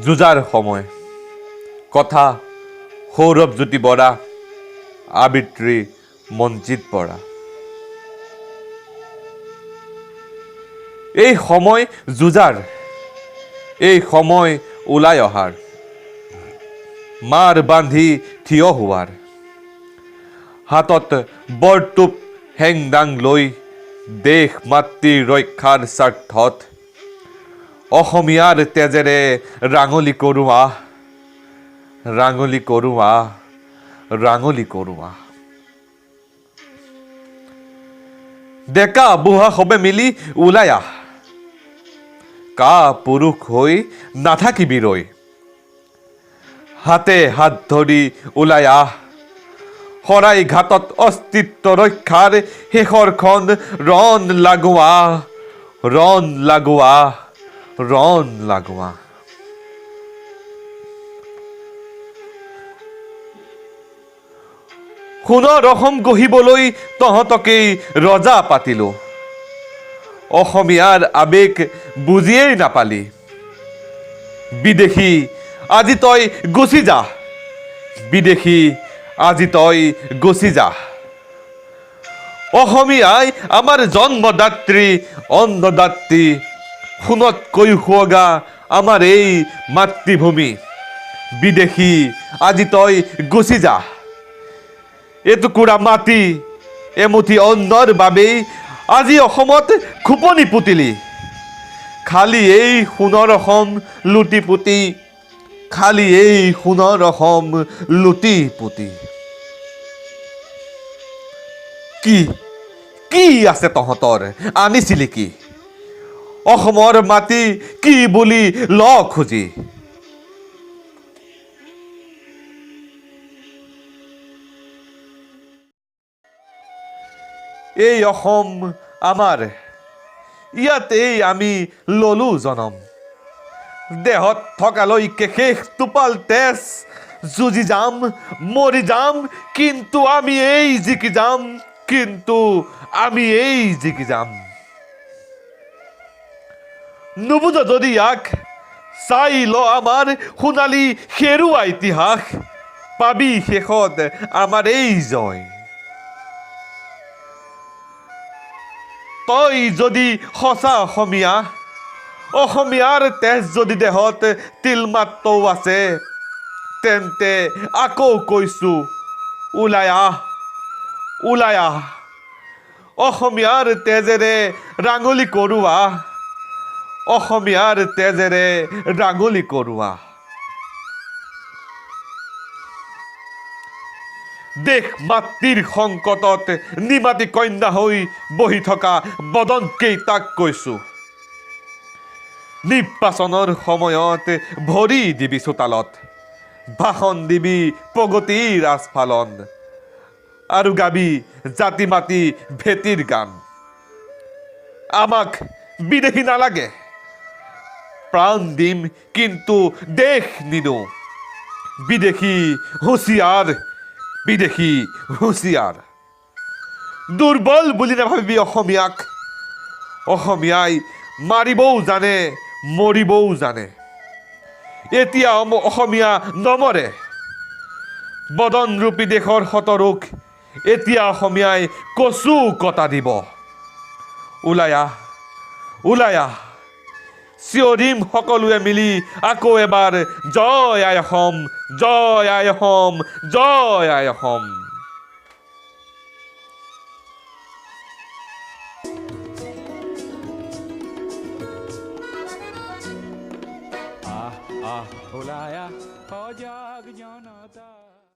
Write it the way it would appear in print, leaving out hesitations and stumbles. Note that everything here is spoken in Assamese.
যুঁজাৰ সময় কথা সৌৰভজ্যোতি বৰা আবৃত্তি মঞ্জিত বৰা এই সময় যুঁজাৰ এই সময় ওলাই অহাৰ মাৰ বান্ধি থিয় হোৱাৰ হাতত বৰটোপ হেংদাং লৈ দেশ মাতৃৰ ৰক্ষাৰ স্বাৰ্থত অসমীয়াৰ তেজেৰে ৰাঙলী কৰোৱা ৰাঙলী কৰোৱা ৰাঙলী কৰোৱা ডেকা বুঢ়া সবে মিলি ওলাই আহ কা পুৰুষ হৈ নাথাকিবি ৰৈ হাতে হাত ধৰি ওলাই আহ শৰাই ঘাটত অস্তিত্ব ৰক্ষাৰ শেষৰখন ৰণ লাগোৱা ৰণ লাগোৱা ৰণ লাগোৱা সোণৰ অসম গঢ়িবলৈ তহঁতকেই ৰজা পাতিলো অসমীয়াৰ আবেগ বুজিয়েই নাপালি বিদেশী আজি তই গুচি যা বিদেশী আজি তই গুচি যা অসমীয়াই আমাৰ জন্মদাত্ৰী অন্নদাত্ৰী সোণতকৈ সুৱগা আমাৰ এই মাতৃভূমি বিদেশী আজি তই গুচি যা এটুকুৰা মাটি এমুঠি অন্নৰ বাবেই আজি অসমত খোপনি পুতিলি খালি এই সোণৰ অসম লুটি পুতি খালি এই সোণৰ অসম লুটি পুতি কি কি আছে তহঁতৰ আনিছিলি কি অসমৰ মাটি কি বুলি ল খুজি এই অসম আমাৰ ইয়াতেই আমি ললো জনম দেহত থকালৈকে শেষ টোপাল তেজ যুঁজি যাম মৰি যাম কিন্তু আমি এই জিকি যাম কিন্তু আমি এই জিকি যাম নুবুজ যদি ইয়াক চাই ল আমাৰ সোণালী হেৰুৱা ইতিহাস পাবি শেষত আমাৰ এই জয় তই যদি সঁচা অসমীয়া অসমীয়াৰ তেজ যদি দেহত তিলমাত্ৰও আছে তেন্তে আকৌ কৈছো ওলাই আহ ওলাই আহ অসমীয়াৰ তেজেৰে ৰাঙলী কৰোৱা অসমীয়াৰ তেজেৰে ৰাঙলী কৰোৱা দেশ মাতৃৰ সংকটত নিমাতী কন্যা হৈ বহি থকা বদন কেইটাক কৈছো নিৰ্বাচনৰ সময়ত ভৰি দিবি চোতালত ভাষণ দিবি প্ৰগতিৰ আস্ফালন আৰু গাবি জাতি মাতি ভেটিৰ গান আমাক বিদেশী নালাগে প্ৰাণ দিম কিন্তু দেশ নিনো বিদেশী হুঁচিয়াৰ বিদেশী হুঁচিয়াৰ দুৰ্বল বুলি নাভাবিবি অসমীয়াক অসমীয়াই মাৰিবও জানে মৰিবও জানে এতিয়া অসমীয়া নমৰে বদনৰূপী দেশৰ শতৰোগ এতিয়া অসমীয়াই কচু কটা দিব ওলাই আহ ওলাই আহ চিঞৰিম সকলোৱে মিলি আকৌ এবাৰ জয় আই অসম জয় আই অসম জয় আই অসম ওলাই আহ সজাগ জনতা